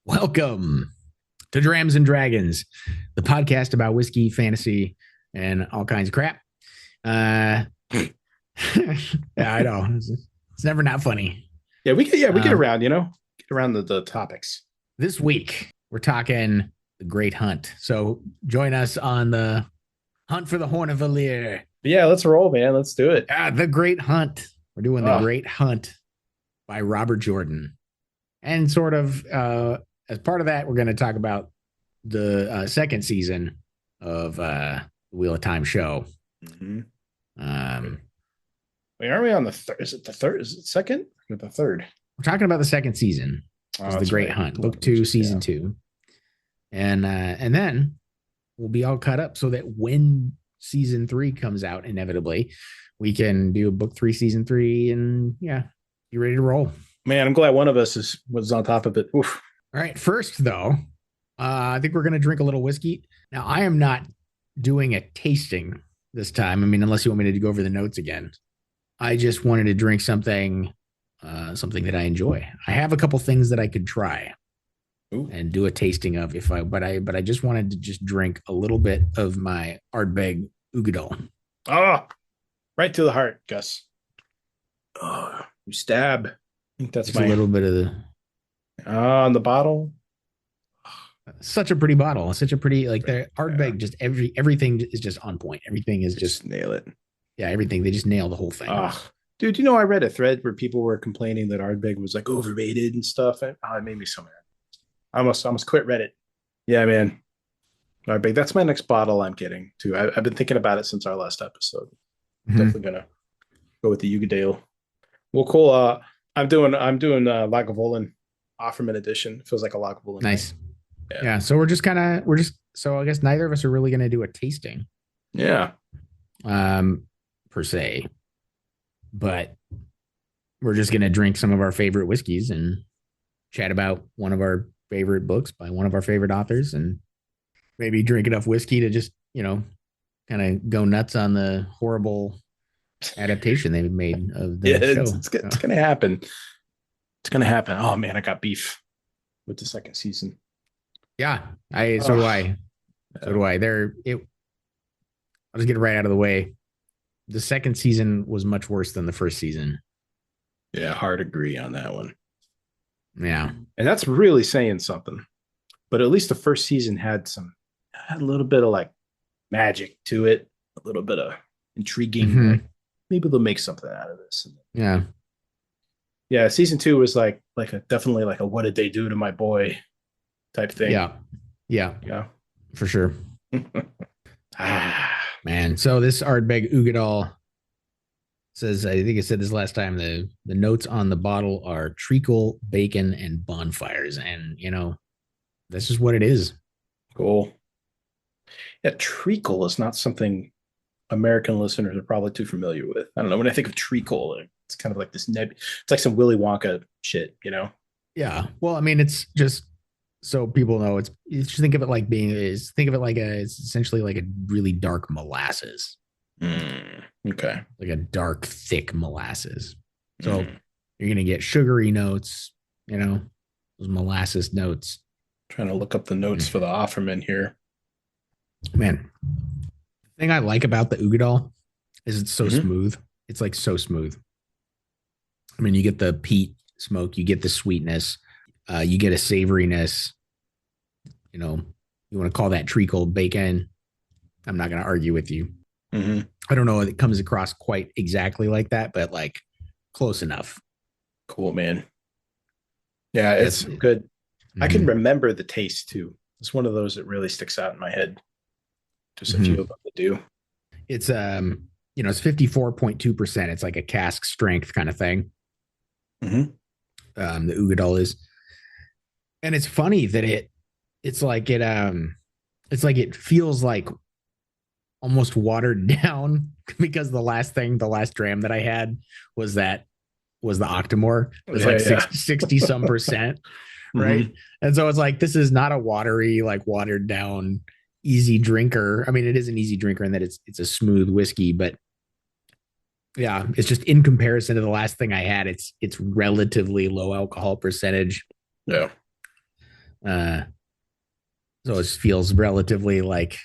Welcome to Drams and Dragons, the podcast about whiskey, fantasy, and all kinds of crap. Yeah, I know. It's never not funny. We get around, get around the topics. This week, we're talking the Great Hunt. So join us on the hunt for the Horn of Valere. But yeah, let's roll, man. Let's do it. The Great Hunt. We're doing the Oh, Great Hunt by Robert Jordan. And sort of as part of that, we're going to talk about the second season of the Wheel of Time show. mm-hmm. Um, Wait, aren't we on the third? Is it the third? Is it second or the third? we're talking about the second season. It's the Great right. Hunt, book two, season two, and then we'll be all caught up so that when season three comes out, inevitably, we can do a book three, season three, and yeah, you ready to roll? Man, I'm glad one of us was on top of it. Oof. All right. First, though, I think we're going to drink a little whiskey. Now, I am not doing a tasting this time. I mean, unless you want me to go over the notes again. I just wanted to drink something, something that I enjoy. I have a couple things that I could try Ooh. and do a tasting of but I just wanted to just drink a little bit of my Ardbeg Uigeadail. Oh, right to the heart, Gus. Oh, you stab. I think that's Just a little bit of the on the bottle. such a pretty bottle, such a pretty like the Ardbeg. Just everything is just on point. Everything is just nail it. Yeah, everything. They just nail the whole thing. Dude, I read a thread where people were complaining that Ardbeg was like overrated and stuff. And it made me so mad. I almost quit Reddit. Yeah, man. Ardbeg. That's my next bottle I'm getting too. I've been thinking about it since our last episode. Mm-hmm. Definitely gonna go with the Uigeadail. Well, cool. I'm doing Lagavulin Offerman edition. Feels like a Lagavulin. Nice. Yeah. So so I guess neither of us are really gonna do a tasting. Yeah. Per se. But we're just gonna drink some of our favorite whiskeys and chat about one of our favorite books by one of our favorite authors and maybe drink enough whiskey to just, kind of go nuts on the horrible adaptation they've made of the show. It's gonna happen. It's gonna happen. Oh man, I got beef with the second season. Yeah, so do I. So do I. I'll just get it right out of the way. The second season was much worse than the first season. Yeah, hard agree on that one. Yeah. And that's really saying something. But at least the first season had a little bit of like magic to it, a little bit of intriguing. Mm-hmm. Like, maybe they'll make something out of this. Yeah. Yeah, season two was definitely like a what did they do to my boy type thing. Yeah. Yeah. Yeah. For sure. Man. So this Ardbeg Uigeadail says, I think I said this last time, the notes on the bottle are treacle, bacon, and bonfires. And, that's just what it is. Cool. Yeah, treacle is not something American listeners are probably too familiar with. I don't know. When I think of treacle, it's kind of like this it's like some Willy Wonka shit, Yeah. Well, I mean, it's just so people know it's just think of it like it's essentially like a really dark molasses. Okay. Like a dark, thick molasses. So you're going to get sugary notes, those molasses notes. Trying to look up the notes for the Offerman here. Man, the thing I like about the Uigeadail is it's so smooth. It's like so smooth. I mean, you get the peat smoke, you get the sweetness, you get a savoriness. You want to call that treacle bacon. I'm not going to argue with you. Mm-hmm. I don't know if it comes across quite exactly like that, but like close enough. Cool, man. Yeah, it's good. Mm-hmm. I can remember the taste too. It's one of those that really sticks out in my head. Just a few of them that do. It's it's 54.2%. It's like a cask strength kind of thing. Mm-hmm. The Uigeadail is, and it's funny that it's like it feels like almost watered down because the last dram that I had was the Octomore. It was 60 some percent. Right. And so it's like, this is not a watery, like watered down, easy drinker. I mean, it is an easy drinker in that it's a smooth whiskey, but yeah, it's just in comparison to the last thing I had, it's relatively low alcohol percentage. Yeah. Uh, so it feels relatively like,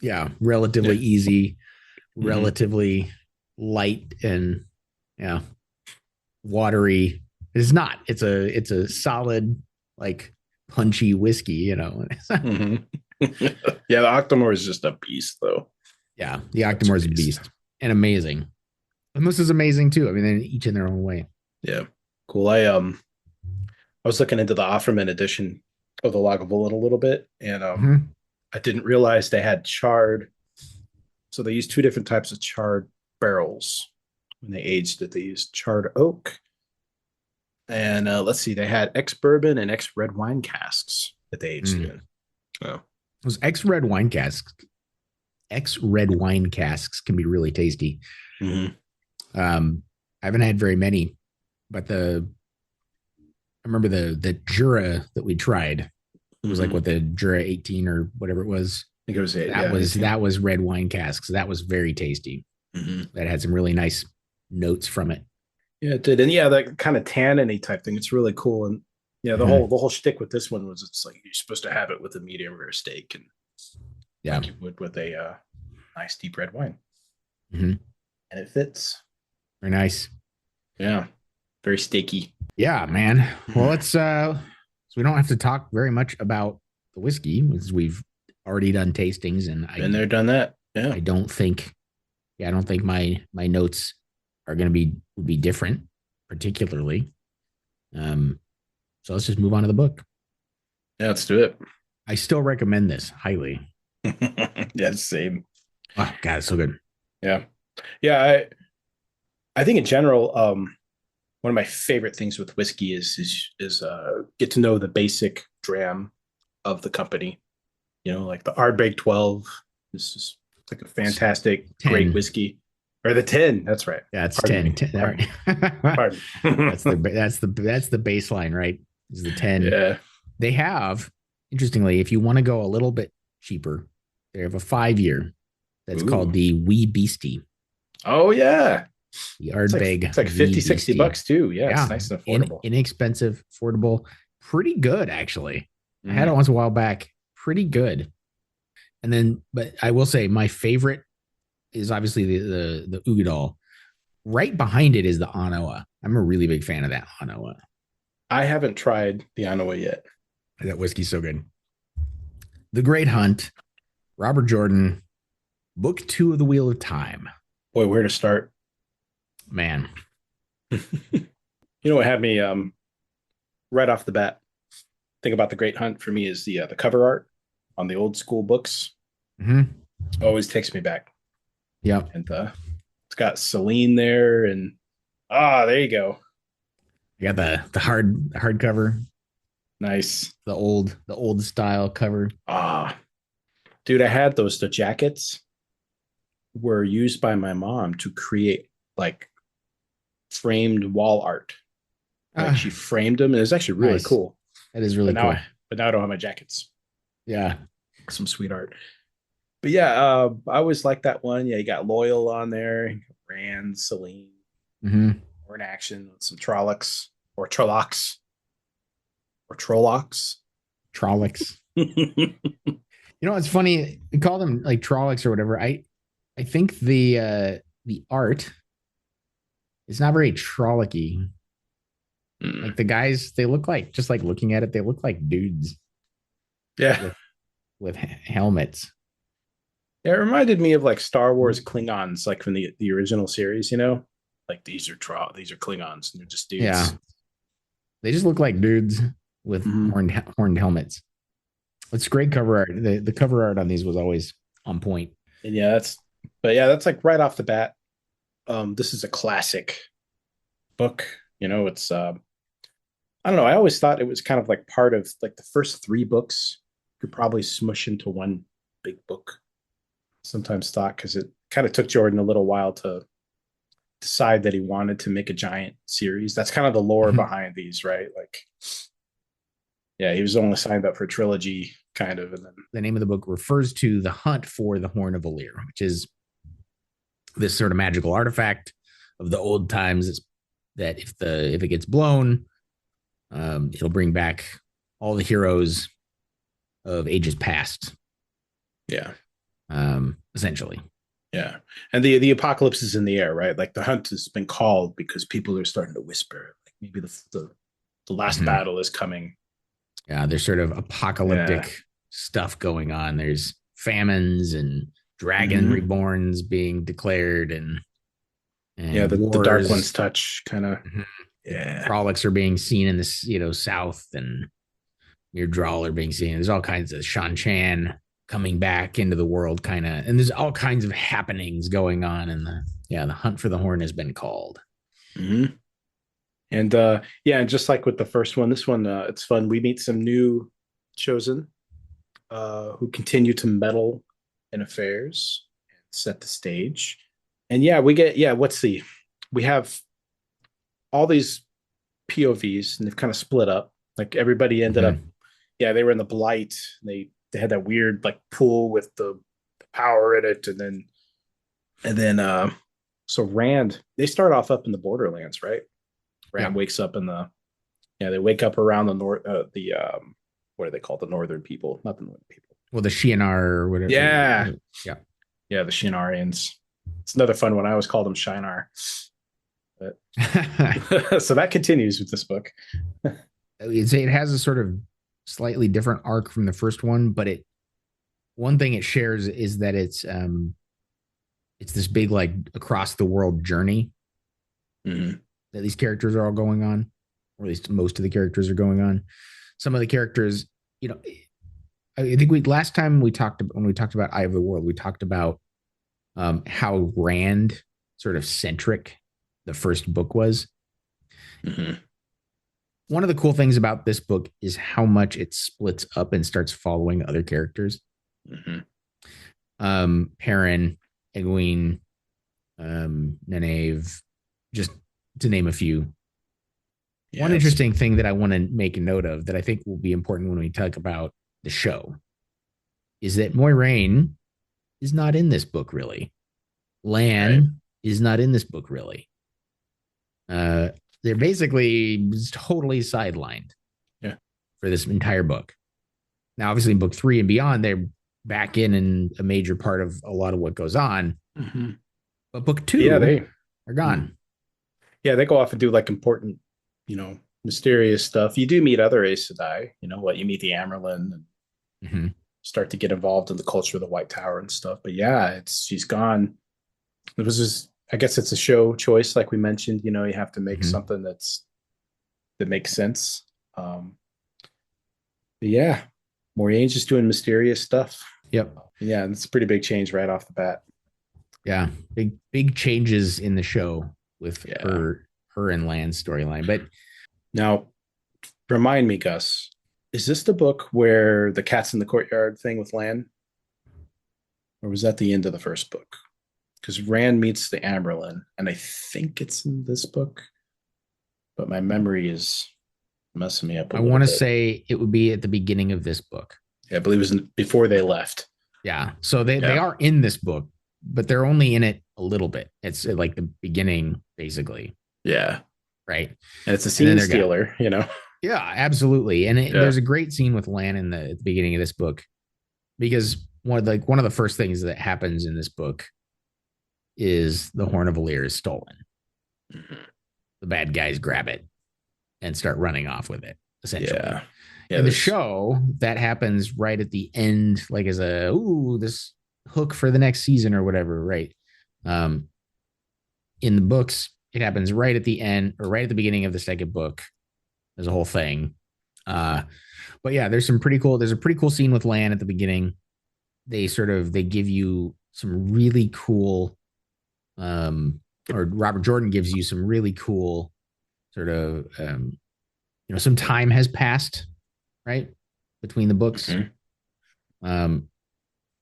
yeah, relatively Yeah. easy, Hmm. relatively light, and yeah, watery. It's not. It's a solid, like punchy whiskey. Hmm. Yeah, the Octomore is just a beast, though. Yeah, the That's a Octomore is a beast. beast and amazing. And this is amazing too. I mean, they're each in their own way. Yeah, cool. I was looking into the Offerman edition of the Lagavulin a little bit, and Mm-hmm. I didn't realize they had charred. So they used two different types of charred barrels when they aged it. They used charred oak, and let's see, they had ex bourbon and ex red wine casks that they aged it Mm. in. Oh. Those ex red wine casks can be really tasty. Mm-hmm. I haven't had very many, but I remember the Jura that we tried. It was like Mm-hmm. what the Jura 18 or whatever it was. I think it was That yeah, was 18. that was red wine casks. That was very tasty. Mm-hmm. That had some really nice notes from it. Yeah, it did, and yeah, that kind of tanniny type thing. It's really cool, and yeah, the whole Mm-hmm. the whole shtick with this one was it's like you're supposed to have it with a medium rare steak, and Yeah. like you would with a nice deep red wine, Mm-hmm. and it fits. Very nice. Yeah, very steaky. Yeah, man. Well, so we don't have to talk very much about the whiskey because we've already done tastings, and Been there, done that. Yeah, I don't think, yeah, I don't think my notes are going to be different, particularly. Um, so let's just move on to the book. yeah, let's do it. I still recommend this highly. Yeah, same. Oh God, it's so good. Yeah, yeah. I think in general, one of my favorite things with whiskey is get to know the basic dram of the company. You know, like the Ardbeg 12. This is like a It's fantastic, great 10. whiskey. Or the 10, that's right. Yeah, it's Pardon 10. me. 10. All Pardon. right. that's the Pardon. baseline, right? Is the 10. Yeah. They have, interestingly, if you want to go a little bit cheaper, they have a 5 year that's called Ooh. the Wee Beastie, Oh yeah. the It's like Ardbeg it's like Wee 50, 60 Beastie. bucks too. Yeah, it's Yeah, nice and affordable. inexpensive, affordable, pretty good actually. I had it Mm. once a while back, pretty good. And then, but I will say my favorite is obviously the Uigeadail. Right behind it is the Anoa. I'm a really big fan of that Anoa. I haven't tried the Anawa yet. That whiskey's so good. The Great Hunt, Robert Jordan, Book Two of the Wheel of Time. Boy, where to start? Man, You know what had me right off the bat think about the Great Hunt for me is the cover art on the old school books. mm-hmm. Always takes me back. Yep. And it's got Celine there, and there you go. You got the hardcover, Nice. the old style cover. Ah, dude, I had those. The jackets were used by my mom to create like framed wall art. Like she Ah, framed them, and it's actually really nice. cool. That is But really now, cool. I, but now I don't have my jackets. Yeah. Some sweet art. But yeah, I always like that one. Yeah, you got Loyal on there, Rand, Celine, Mm-hmm. or in action with some Trollocs or Trollocs or Trollocs. Trollocs. It's funny. We call them like Trollocs or whatever. I think the art is not very Trollocy. Mm. Like the guys, they look like, just like looking at it, they look like dudes Yeah. with helmets. Yeah, it reminded me of like Star Wars Klingons, like from the original series, Like these are Klingons and they're just Yeah, dudes. they just look like dudes with Mm-hmm. horned helmets. It's great cover art. The cover art on these was always on point. And that's like right off the bat. This is a classic book. It's I don't know. I always thought it was kind of like part of like the first three books could probably smush into one big book. Sometimes thought because it kind of took Jordan a little while to decide that he wanted to make a giant series. That's kind of the lore Mhm. behind these, right? Like, yeah, he was only signed up for a trilogy, kind of, and then The name of the book refers to the hunt for the Horn of Valere, which is this sort of magical artifact of the old times. That if it gets blown, it'll bring back all the heroes of ages past, Yeah. essentially. Yeah. And the apocalypse is in the air, right? Like the hunt has been called because people are starting to whisper. Like maybe the last Mhm. battle is coming. Yeah, there's sort of Yeah. apocalyptic stuff going on. There's famines and dragon Hmm. reborns being declared, Yeah, and the Dark One's wars. touch kind of. Mhm. Yeah. Frolics are being seen in this, south, and your drawl are being seen. There's all kinds of Shan Chan coming back into the world, kind of, and there's all kinds of happenings going on. And the hunt for the horn has been called. Hmm. And yeah, and just like with the first one, this one it's fun. We meet some new chosen who continue to meddle in affairs and set the stage. And yeah, we have all these POVs and they've kind of split up. Like everybody ended up, Mhm. yeah, they were in the blight. They had that weird like pool with the power in it, and then so Rand, they start off up in the borderlands, right? Yeah. Rand wakes up in the yeah, they wake up around the north the what are they called? The northern people, not the northern people. Well, the Shianar or whatever. Yeah. Yeah. Yeah, the Shinarians. It's another fun one. I always call them Shinar. But so that continues with this book. It has a sort of slightly different arc from the first one, but it one thing it shares is that it's this big like across the world journey Mm-hmm. that these characters are all going on, or at least most of the characters are going on. Some of the characters, you know, I think we last time we talked when we talked about Eye of the World, we talked about how Rand sort of centric the first book was. Mm-hmm. One of the cool things about this book is how much it splits up and starts following other characters. Mm-hmm. Perrin, Egwene, Nenave, just to name a few. One Yeah, it's interesting thing that I want to make a note of that I think will be important when we talk about the show is that Moiraine is not in this book really. right. Lan is not in this book really. Uh, they're basically totally sidelined Yeah. for this entire book. Now, obviously, in book 3 and beyond, they're back in a major part of a lot of what goes on. Mm-hmm. But book Yeah, 2, they they're mm. gone. Yeah, they go off and do like important, mysterious stuff. You do meet other Aes Sedai, you meet the Amerlin and Mm-hmm. start to get involved in the culture of the White Tower and stuff. But yeah, she's gone. It was just I guess it's a show choice, like we mentioned. You have to make Mm-hmm. something that makes sense. But yeah, Moriarty's just doing mysterious stuff. Yep. Yeah, and it's a pretty big change right off the bat. Yeah. Big changes in the show with Yeah. her and Lan's storyline. But Now, remind me, Gus, is this the book where the cats in the courtyard thing with Lan, or was that the end of the first book? Because Rand meets the Amberlin, and I think it's in this book, but my memory is messing me up a I little want to bit. say it would be at the beginning of this book. Yeah, I believe it was before they left. Yeah. So they Yeah, are in this book, but they're only in it a little bit. It's like the beginning, basically. yeah, Right. and it's a And then scene they're gone. stealer. Yeah, absolutely. And Yeah. there's a great scene with Lan at the beginning of this book because one of the first things that happens in this book is the Horn of Valere is stolen. Mhm. The bad guys grab it and start running off with it, essentially. Yeah, yeah. In the There's show, that happens right at the end, like as this hook for the next season or whatever, right? Um, in the books, it happens right at the end or right at the beginning of the second book. There's a whole thing. Uh, but yeah, there's a pretty cool scene with Lan at the beginning. They give you some really cool or Robert Jordan gives you some really cool sort of some time has passed, right? Between the books. Mhm. Um,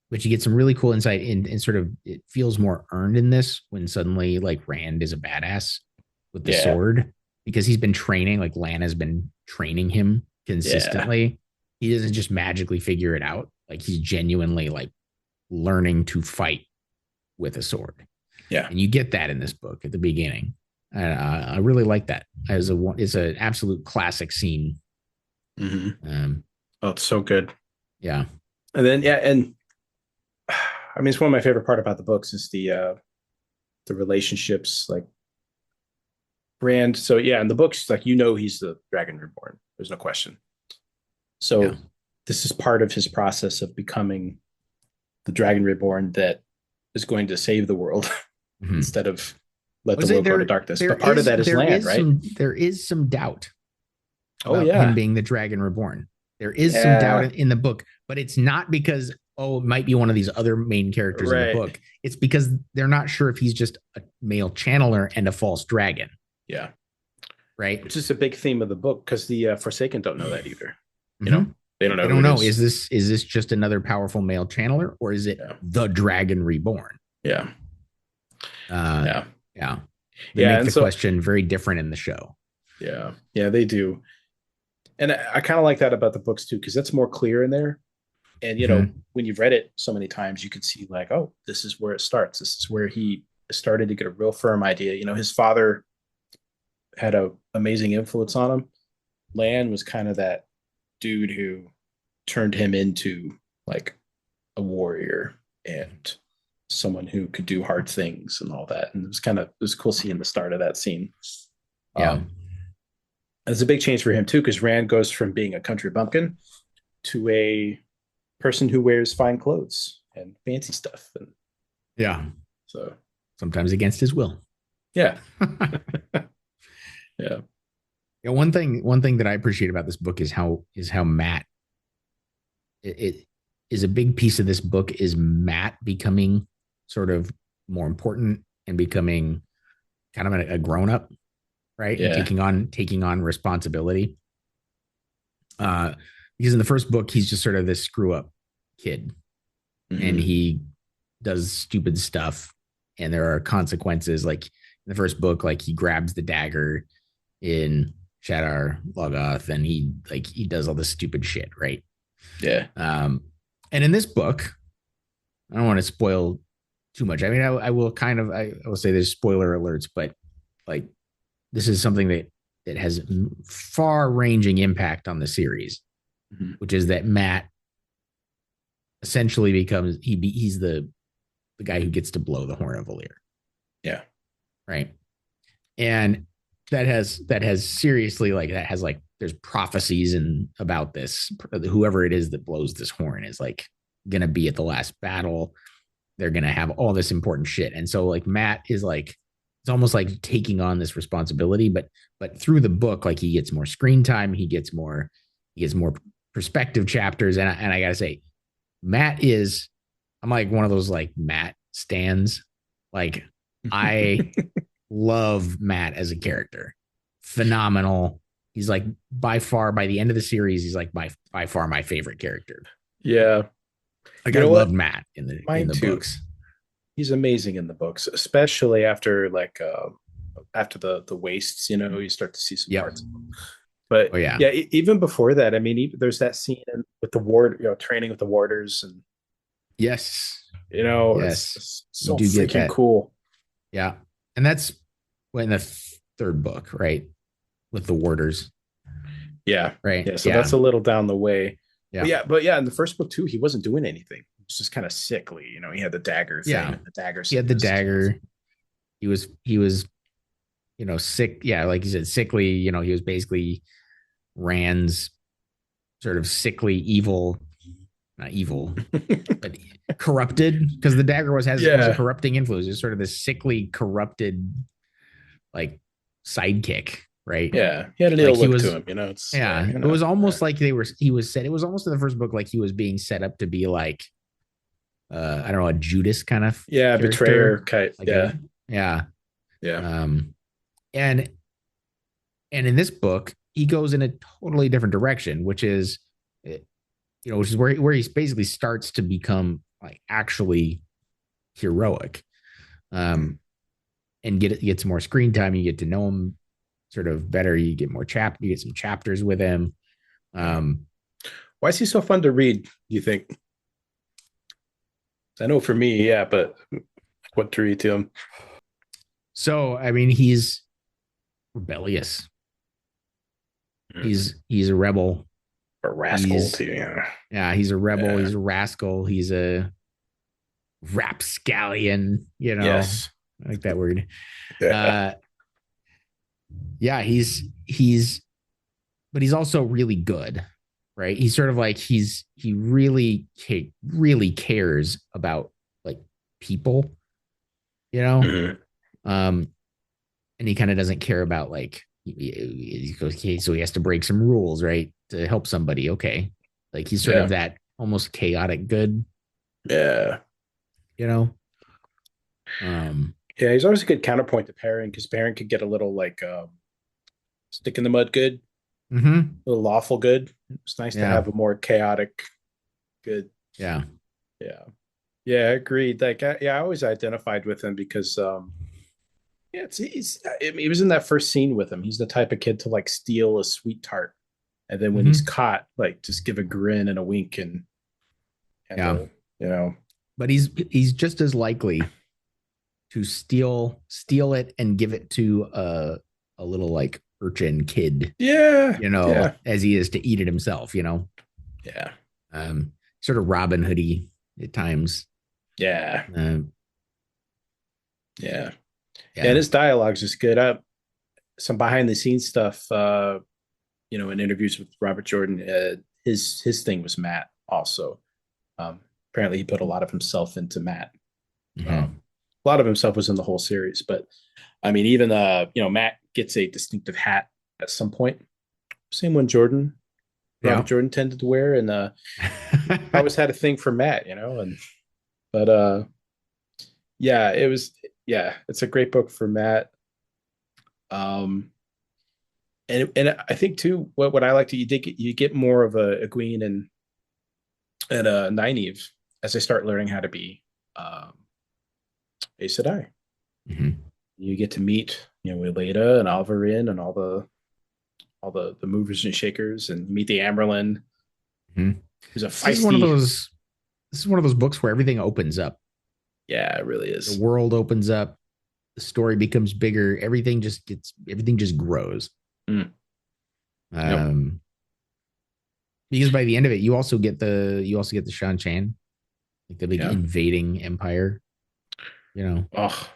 but you get some really cool insight in sort of it feels more earned in this when suddenly like Rand is a badass with the Yeah, sword because he's been training, like Lan has been training him yeah, consistently. He doesn't just magically figure it out. Like he's genuinely like learning to fight with a sword. yeah. And you get that in this book at the beginning. I really like that as it's an absolute classic scene Hmm. Um, Oh, it's so good. yeah. And then yeah, and I mean, it's one of my favorite part about the books is the relationships, like Rand. So yeah, in the books, like he's the Dragon Reborn. There's no question. Yeah. So this is part of his process of becoming the Dragon Reborn that is going to save the world Mhm. instead of let I would the say world go to darkness. But part of that is there land, is right? some doubt Oh about him yeah, being the Dragon Reborn. There is some doubt yeah, in the book, but it's not because it might be one of these other main characters in the right, book. It's because they're not sure if he's just a male channeler and a false dragon, yeah. right? Which is a big theme of the book because the Forsaken don't know that either. You know, Mm-hmm. they don't know They who don't it know. is. Is this just another powerful male channeler, or is it Yeah, the Dragon Reborn? yeah, Uh, yeah, yeah, they yeah. make And the so question very different in the show. yeah, yeah, they do. And I kind of like that about the books too because that's more clear in there. And Mm-hmm. when you've read it so many times, you can see like, oh, this is where it starts. This is where he started to get a real firm idea. His father had a amazing influence on him. Lan was kind of that dude who turned him into like a warrior and someone who could do hard things and all that. And it was cool seeing the start of that scene. Yeah, Um, it's a big change for him too, because Rand goes from being a country bumpkin to a person who wears fine clothes and fancy stuff. And yeah. so, Sometimes against his will. yeah, yeah, Yeah, one thing that I appreciate about this book is how Matt it is a big piece of this book is Matt becoming sort of more important and becoming kind of a grown up, right? And yeah. taking on responsibility. Uh, because in the first book, he's just sort of this screw up kid, and Hmm. he does stupid stuff, and there are consequences. Like in the first book, like he grabs the dagger in Shadar Logoth, and he does all this stupid shit, right? Yeah. Um, and in this book, I don't want to spoil too much. I mean, I will kind of I will say there's spoiler alerts, but like this is something that has far ranging impact on the series, Hmm. which is that Matt essentially becomes he's the guy who gets to blow the horn of Valere, Yeah. right? And that has seriously like that has like there's prophecies and about this whoever it is that blows this horn is like gonna be at the last battle. They're gonna have all this important shit, and so like Matt is like it's almost like taking on this responsibility, but through the book like he gets more screen time, he gets more perspective chapters, and I gotta say Matt is I'm like one of those like Matt stands. Like I love Matt as a character. Phenomenal. He's like by far by the end of the series, he's like by far my favorite character. Yeah. Like You I know love what? Matt in Mine the too. books. He's amazing in the books, especially after after the wastes. You start to see some Yep. parts of him. But Oh yeah. yeah, even before that, I mean, there's that scene with the ward, training with the warders, and Yes. it's, Yes. it's You so do get freaking that. cool. Yeah. And that's in the third book, right? With the warders. Yeah, Right. yeah. So Yeah. that's a little down the way. Yeah. But yeah, in the first book too, he wasn't doing anything. He was just kind of sickly. He had the dagger thing, Yeah. and the dagger He had the sickness. dagger. He was, sick. Yeah, like you said, sickly, he was basically Rand's sort of sickly, evil, not evil, but corrupted because the dagger has a Yeah, corrupting influence. It's sort of this sickly, corrupted, like sidekick, right? yeah. He had an Like ill he look to was, him. It's yeah. It kind of was almost like he was set. It was almost in the first book like he was being set up to be like, I don't know, a Judas kind of yeah, betrayer character, kind. like Yeah, a yeah. yeah. Um, and in this book, he goes in a totally different direction, which is which is where he basically starts to become like actually heroic, um, and get some more screen time. You get to know him sort of better. You get you get some chapters with him. Yeah. Um, Why is he so fun to read? Do you think? I know for me, yeah, but what to read to him? so I mean, he's rebellious. Mm-hmm. He's a rebel. Or rascal He's too. Yeah. yeah, he's a rebel. Yeah. He's a rascal. He's a rapscallion. Yes. I like that word. Yeah. Uh, yeah, he's but he's also really good, right? He's sort of like he really cares about like people, you know. Mhm. Um, and he kind of doesn't care about like he goes, okay, so he has to break some rules, right, to help somebody. Okay, like he's sort of Yeah. that almost chaotic good, Yeah. you know. Um, Yeah. He's always a good counterpoint to Perrin because Perrin could get a little like stick in the mud good, mm-hmm. a little lawful good. It's nice to Yeah, have a more chaotic good. yeah, Yeah. Yeah. Agreed. Like, yeah, I always identified with him because, yeah, I mean, he was in that first scene with him. He's the type of kid to like steal a sweet tart. And then when he's mm-hmm. caught, like just give a grin and a wink and Yeah. you know, But he's just as likely to steal it and give it to a little like urchin kid, yeah, yeah, as he is to eat it himself, yeah, sort of Robin Hoodie at times. yeah, Uh, yeah. Yeah, and yeah. his dialogue's just good. Some behind the scenes stuff, in interviews with Robert Jordan, his thing was Matt also. Apparently he put a lot of himself into Matt. Mm-hmm. A lot of himself was in the whole series, but I mean, even Matt gets a distinctive hat at some point. Same one Robert Yeah. Jordan tended to wear, and I always had a thing for Matt, and but yeah, it's a great book for Matt. Um, and I think too, what I like to you get more of a Egwene and a Nynaeve as they start learning how to be um, Aes Sedai. Mm-hmm. You get to meet Elena and Alvarin and all the movers and shakers, and meet the Amberlin, Mm-hmm. who's a This is one of feisty. those. This is one of those books where everything opens up. Yeah, it really The is. world opens up. The story becomes bigger. Everything just grows. Mm, yep. Um, because by the end of it, you also get the Shan Chan, like the big Yeah. invading empire. You know. Oh,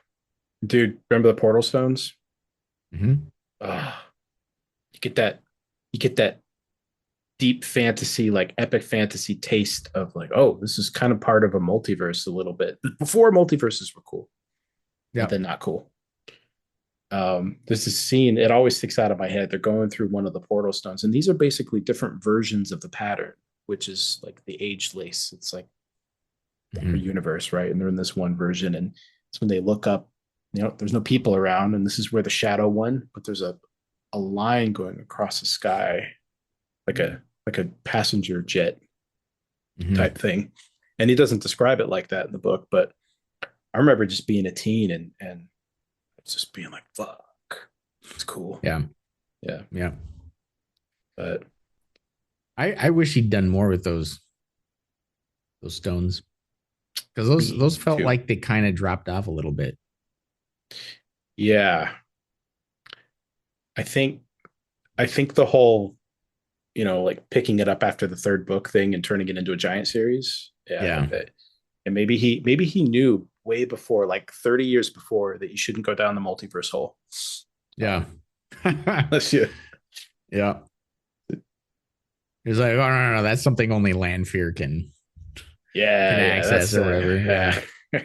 dude, remember the portal stones? Mm-hmm. Oh, you get that. You get that deep fantasy, like epic fantasy taste of like, oh, this is kind of part of a multiverse a little bit. Before multiverses were cool, and Yeah. then not cool. There's this scene, it always sticks out of my head. They're going through one of the portal stones, and these are basically different versions of the pattern, which is like the age lace. It's like our Mm-hmm. universe, right? And they're in this one version, and it's when they look up, there's no people around, and this is where the shadow one, but there's a line going across the sky, like a passenger jet Mm-hmm. type thing. And he doesn't describe it like that in the book, but I remember just being a teen and just being like, fuck, it's cool. Yeah. Yeah. Yeah. But I wish he'd done more with those stones because those me felt too. like they kind of dropped off a little bit. Yeah. I think I think the whole, like picking it up after the third book thing and turning it into a giant series. Yeah, Yeah. like that. And maybe he knew way before, like 30 years before, that you shouldn't go down the multiverse hole. Yeah. Unless you Yeah. It's like, oh no, that's something only Lanfear can Yeah, yeah, access that's or whatever. Yeah. yeah.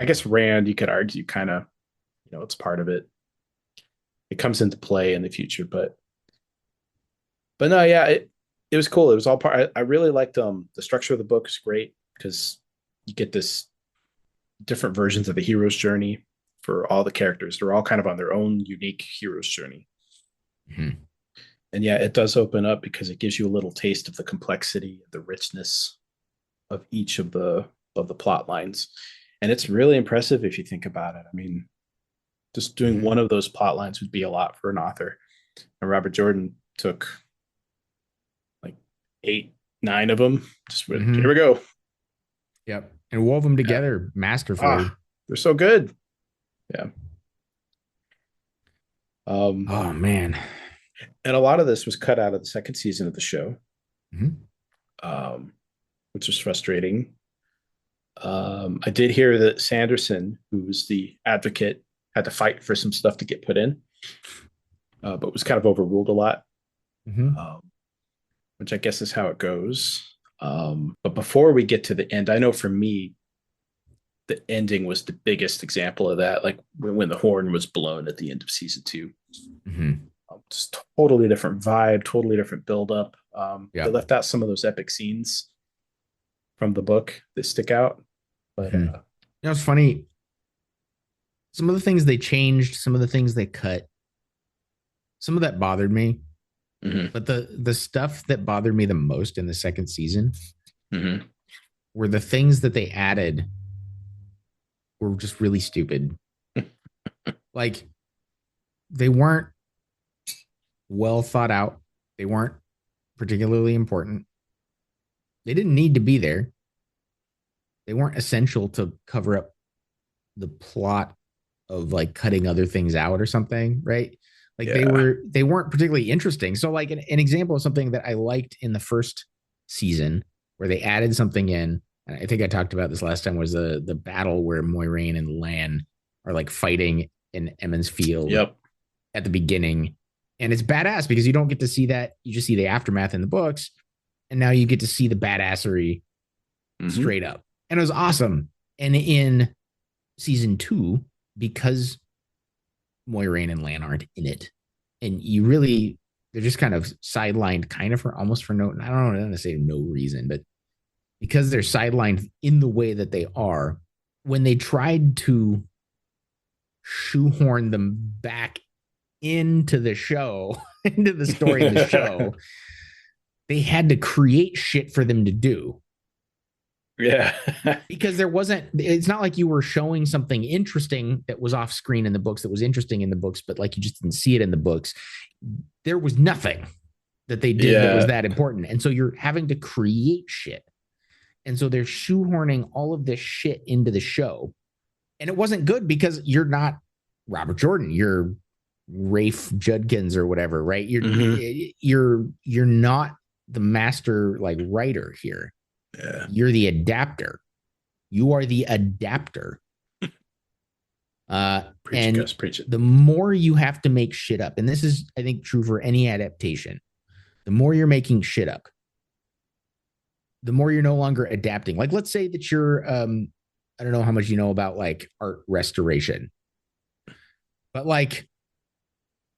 I guess Rand, you could argue, kind of, it's part of it. It comes into play in the future, but no, yeah, it was cool. It was all part. I really liked the structure of the book is great because you get this different versions of the hero's journey for all the characters. They're all kind of on their own unique hero's journey. Mhm. And yeah, it does open up because it gives you a little taste of the complexity, the richness of each of the plot lines. And it's really impressive if you think about it. I mean, just doing Mhm. one of those plot lines would be a lot for an author. And Robert Jordan took like 8, 9 of them. Just went, here we Mhm. go. Yep. And wove them Yeah. together Ah, masterfully. they're so good. Yeah. Oh man. And a lot of this was cut out of the second season of the show, Mhm. um, which was frustrating. I did hear that Sanderson, who was the advocate, had to fight for some stuff to get put in, but was kind of overruled a lot, Mhm. um, which I guess is how it goes. But before we get to the end, I know for me, the ending was the biggest example of that. Like when the horn was blown at the end of season two, Mhm. just totally different vibe, totally different build up. They Yeah. left out some of those epic scenes from the book that stick out, but Mhm. It's funny. Some of the things they changed, some of the things they cut, some of that bothered me. mhm, But the stuff that bothered me the most in the second season mhm. were the things that they added were just really stupid. Like they weren't well thought out. They weren't particularly important. They didn't need to be there. They weren't essential to cover up the plot of like cutting other things out or something, right? Like Yeah. they weren't particularly interesting. So like an example of something that I liked in the first season where they added something in, and I think I talked about this last time, was the battle where Moiraine and Lan are like fighting in Emmons Field Yep. at the beginning. And it's badass because you don't get to see that. You just see the aftermath in the books. And now you get to see the badassery Hmm. straight up. And it was awesome. And in season two, because Moiraine and Lan aren't in it, and you really they're just kind of sidelined, kind of for almost for no, I don't know, I don't to say no reason, but because they're sidelined in the way that they are, when they tried to shoehorn them back into the show, into the story of the show, they had to create shit for them to do Yeah. because there wasn't, it's not like you were showing something interesting that was off screen in the books that was interesting in the books, but like you just didn't see it in the books. There was nothing that they did that was Yeah. that important. And so you're having to create shit. And so they're shoehorning all of this shit into the show. And it wasn't good because you're not Robert Jordan, you're Rafe Judkins or whatever, right? Hmm. You're not the master like writer here. Yeah. You're the adapter. You are the adapter. Preach it, And Gus. Preach it. the more you have to make shit up, and this is, I think, true for any adaptation, the more you're making shit up, the more you're no longer adapting. Like, let's say that you're, I don't know how much you know about like art restoration, but like,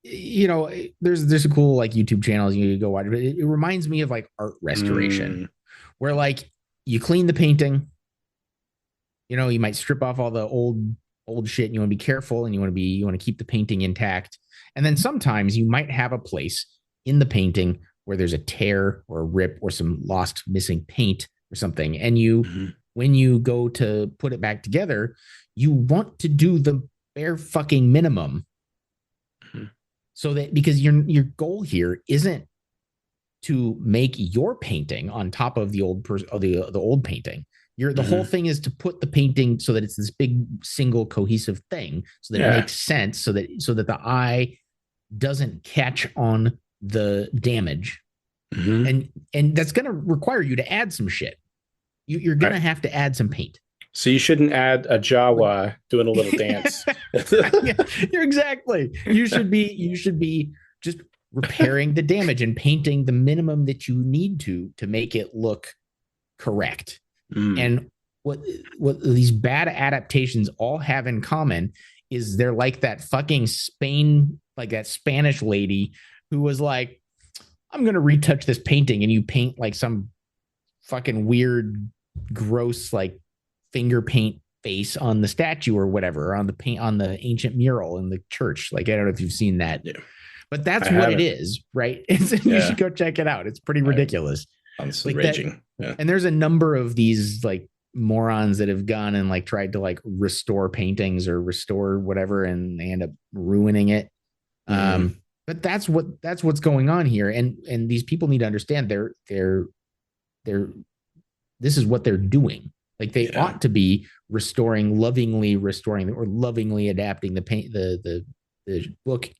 there's a cool like YouTube channels you go watch. But it reminds me of like art restoration, Mm. where like you clean the painting, you might strip off all the old shit and you want to be careful and you want to keep the painting intact. And then sometimes you might have a place in the painting where there's a tear or a rip or some lost missing paint or something. And Mhm. when you go to put it back together, you want to do the bare fucking minimum Mhm. so that because your goal here isn't to make your painting on top of the old painting. The whole Mhm. thing is to put the painting so that it's this big single cohesive thing, so that it Yeah. makes sense, so that the eye doesn't catch on the damage, Hmm. and that's going to require you to add some shit. You're going to Right. have to add some paint. So you shouldn't add a Like, Jawa doing a little dance. you're exactly. You should be just repairing the damage and painting the minimum that you need to make it look correct. Mm. And what these bad adaptations all have in common is they're like that fucking Spain, like that Spanish lady who was like, I'm gonna retouch this painting, and you paint like some fucking weird, gross like finger paint face on the statue or whatever, or on the paint on the ancient mural in the church. Like I don't know if you've seen that, Yeah. but I that's what it haven't. is, right? You should Yeah. go check it out. It's pretty I ridiculous. honestly Like that, raging. Yeah. and there's a number of these like morons that have gone and like tried to like restore paintings or restore whatever, and they end up ruining it. Mm. But that's what's going on here, and these people need to understand they're this is what they're doing. Like they Yeah. ought to be lovingly restoring or lovingly adapting the paint the book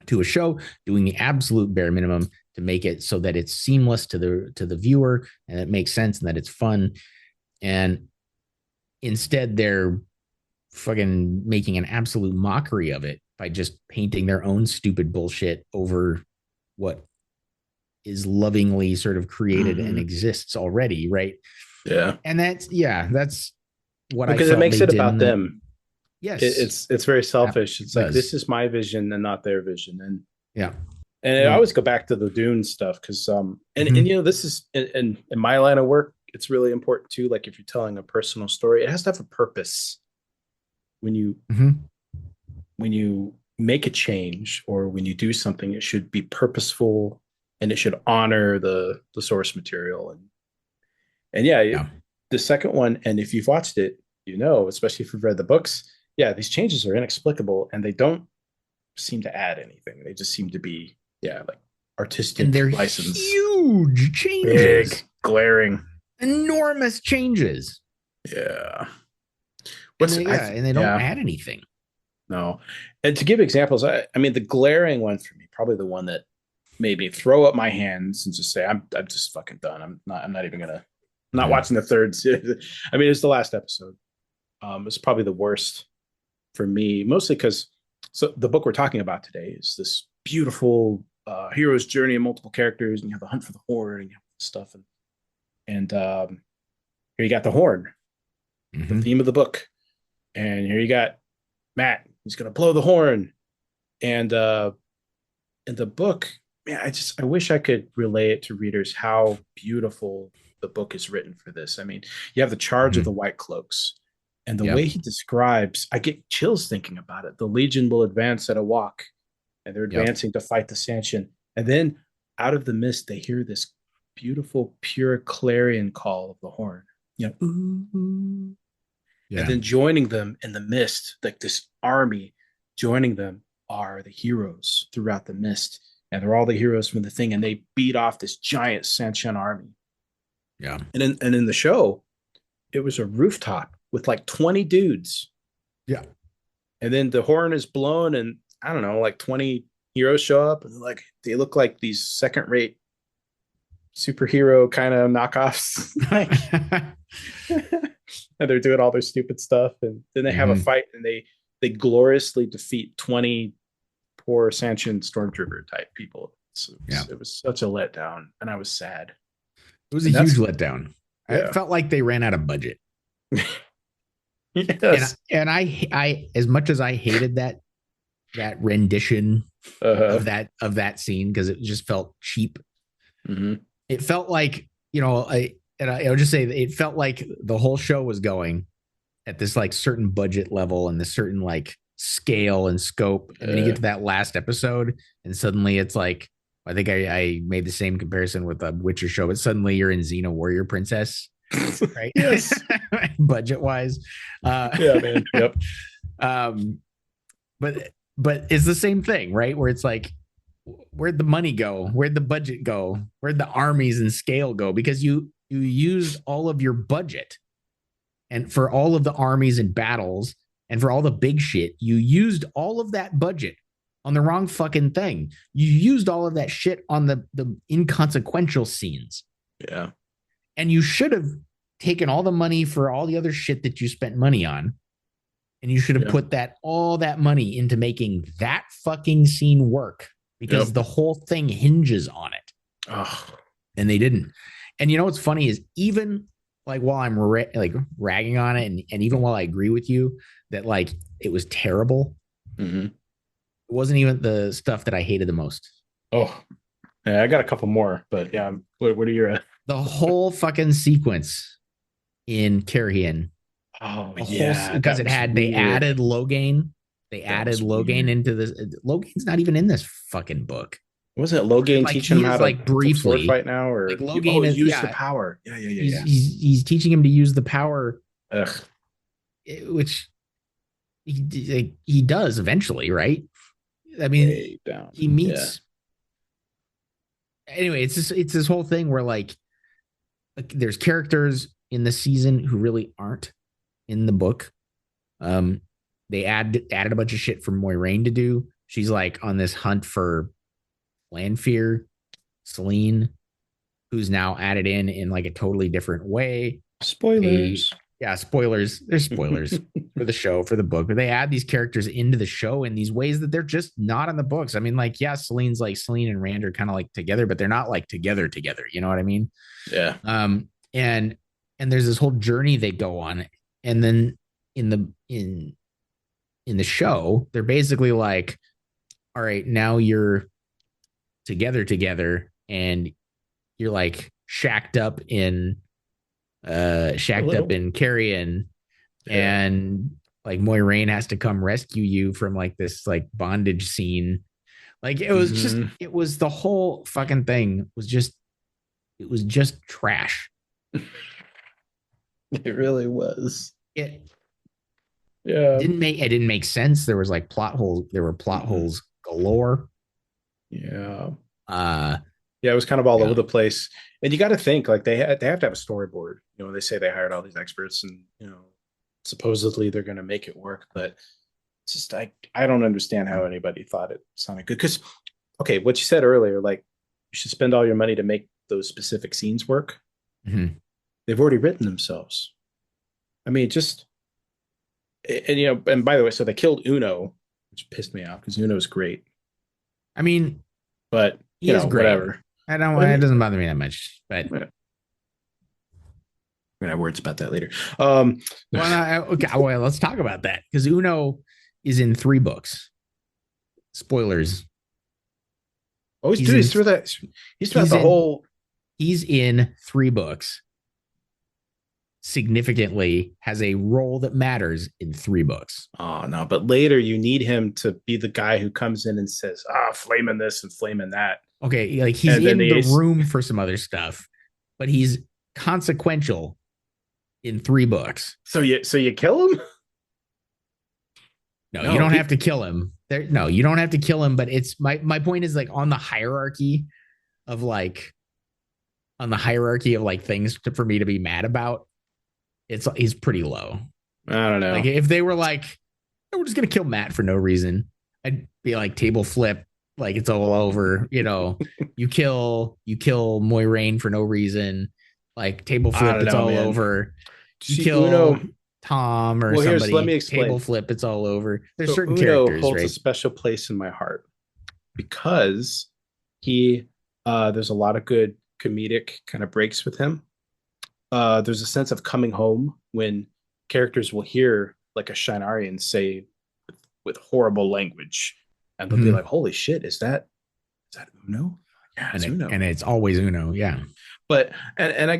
to a show, doing the absolute bare minimum to make it so that it's seamless to the viewer and it makes sense and that it's fun. And instead, they're fucking making an absolute mockery of it by just painting their own stupid bullshit over what is lovingly sort of created and exists already, right? Yeah. And that's what I Because it felt makes they it did about in the them. yes. It's very selfish. It It's like does. this is my vision and not their vision. Yeah. And I No. always go back to the Dune stuff because and Mm-hmm. you know this is in my line of work, it's really important too. Like if you're telling a personal story, it has to have a purpose. When you Mm-hmm. when you make a change or when you do something, it should be purposeful and it should honor the source material. And yeah, Yeah. the second one, and if you've watched it, you know, especially if you've read the books, yeah, these changes are inexplicable and they don't seem to add anything. They just seem to be, yeah, like And artistic they're license, huge changes, big, glaring. enormous changes. Yeah. And What's and they don't yeah, add anything. no. And to give examples, I mean the glaring one for me, probably the one that made me throw up my hands and just say, I'm just fucking done. I'm not even gonna I'm not Mm-hmm. watching the third series. I mean, it's the last episode. It's probably the worst for me, mostly because so the book we're talking about today is this beautiful hero's journey of multiple characters, and you have the hunt for the horn and you have stuff, and here you got the horn, the Mm-hmm. theme of the book, and here you got Matt, he's gonna blow the horn, and in the book, man, I wish I could relay it to readers how beautiful the book is written for this. I mean, you have the charge of Mm-hmm. the White Cloaks, and the way Yep. he describes, I get chills thinking about it. The Legion will advance at a walk, and they're Yep. advancing to fight the Sanchean, and then out of the mist they hear this beautiful, pure clarion call of the horn. You know, ooh. And Yeah. then joining them in the mist, like this army joining them are the heroes throughout the mist. And they're all the heroes from the thing, and they beat off this giant Sanchean army. Yeah. And in the show, it was a rooftop with like 20 dudes. Yeah. And then the horn is blown, and I don't know, like 20 heroes show up, and like they look like these second rate superhero kind of knockoffs. Like and they're doing all their stupid stuff, and then they have a Mm-hmm. fight, and they gloriously defeat 20 poor Sanchin stormtrooper type people. So Yeah. it was such a letdown, and I was sad. It was a And huge that's letdown. I yeah. felt like they ran out of budget. Yes. And I as much as I hated that rendition Uh-huh. of that scene because it just felt cheap. Mm-hmm. It felt like, I'll just say it felt like the whole show was going at this like certain budget level and this certain like scale and scope. And then you get to that last episode and suddenly it's like, I think I made the same comparison with the Witcher show, but suddenly you're in Xena Warrior Princess, right? Yes. Budget wise. Yeah, man. Yep. Um, but it's the same thing, right? Where it's like, where'd the money go? Where'd the budget go? Where'd the armies and scale go? Because you used all of your budget and for all of the armies and battles and for all the big shit, you used all of that budget on the wrong fucking thing. You used all of that shit on the inconsequential scenes. Yeah. And you should have taken all the money for all the other shit that you spent money on. And you should have put all that money into making that fucking scene work because the whole thing hinges on it. Oh. And they didn't. And you know what's funny is even like while I'm like ragging on it, and even while I agree with you that like it was terrible, Mm-hmm. it wasn't even the stuff that I hated the most. Oh, yeah, I got a couple more, but yeah, what are your The whole fucking sequence in Carrion. oh Yeah, yeah, because that was they weird. added Logain. They That added was Logain weird. into this. Logain's not even in this fucking book. Wasn't it Logain Like teaching him he how is to like sword briefly, fight now, like or Logain is use the power? Yeah, yeah, yeah, yeah. he's teaching him to use the power, Ugh. which he does eventually, right? I mean, Way down. he Yeah. meets. Anyway, it's this whole thing where like there's characters in the season who really aren't in the book. They added a bunch of shit for Moiraine to do. she's like on this hunt for Lanfear, Celine, who's now added in like a totally different way. They, Spoilers. yeah, spoilers. There's spoilers for the show, for the book, but they add these characters into the show in these ways that they're just not in the books. I mean, like, yeah, Celine's like Celine and Rand are kind of like together, but they're not like together. You know what I mean? Yeah. And there's this whole journey they go on, and then in the in the show, they're basically like, all right, now you're together, and you're like A shacked up little. in Carrion, Yeah. and like Moiraine has to come rescue you from like this like bondage scene. Like Hmm. it was the whole fucking thing was just it was just trash. It really was. It Yeah. it didn't make sense. There was like plot holes. There were plot Hmm. holes galore. Yeah. Uh Yeah, it was kind of all over yeah. the place. And you got to think like they have to have a storyboard. You know, they say they hired all these experts and, supposedly they're going to make it work, but it's just I don't understand how anybody thought it sounded good cuz okay, what you said earlier like you should spend all your money to make those specific scenes work. Mhm. They've already written themselves. I mean, just and and by the way, so they killed Uno, which pissed me off because Uno's great, I mean, but he is great. whatever. I don't. But I It mean, doesn't bother me that much. But we're gonna have words about that later. Um, well, no, okay. Well, let's talk about that because Uno is in 3 books. Spoilers. always He's do in. he's through that. He's throughout He's the in. whole. He's in 3 books. Significantly has a role that matters in 3 books. Oh no! But later you need him to be the guy who comes in and says, flaming this and flaming that, Okay, like he's and then in the the ace. room for some other stuff, but he's consequential in 3 books. So you kill him? No, you No, don't have he. to kill him. There, no, you don't have to kill him. But it's my point is like on the hierarchy of like things for me to be mad about. It's he's pretty low. I don't Like know. if they were like, "Oh, we're just gonna kill Matt for no reason," I'd be like table flip, like it's all over. You kill Moiraine for no reason, like table I flip, don't it's know, all man. over. You See, Uno. kill Tom or Well, here's let me somebody, table explain. flip, it's all over. There's So certain Uno characters, holds a right? special place in my heart because he there's a lot of good comedic kind of breaks with him. There's a sense of coming home when characters will hear like a Shinarian say with horrible language, and they'll be Mm-hmm. like, "Holy shit, is that Uno? Yeah, it's And Uno." it's always Uno, yeah. But and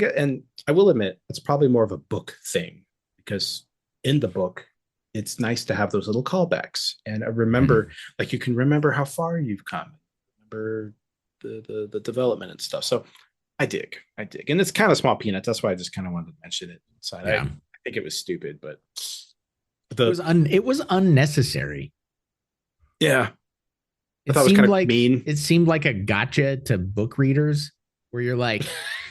I will admit it's probably more of a book thing because in the book it's nice to have those little callbacks and I Mm-hmm. remember like you can remember how far you've come, remember the development and stuff. So I dig, and it's kind of small peanuts. That's why I just kind of wanted to mention it inside. I Yeah. think it was stupid, but It the was it was unnecessary. yeah, I It thought it was seemed kind of like mean. a gotcha to book readers where you're like,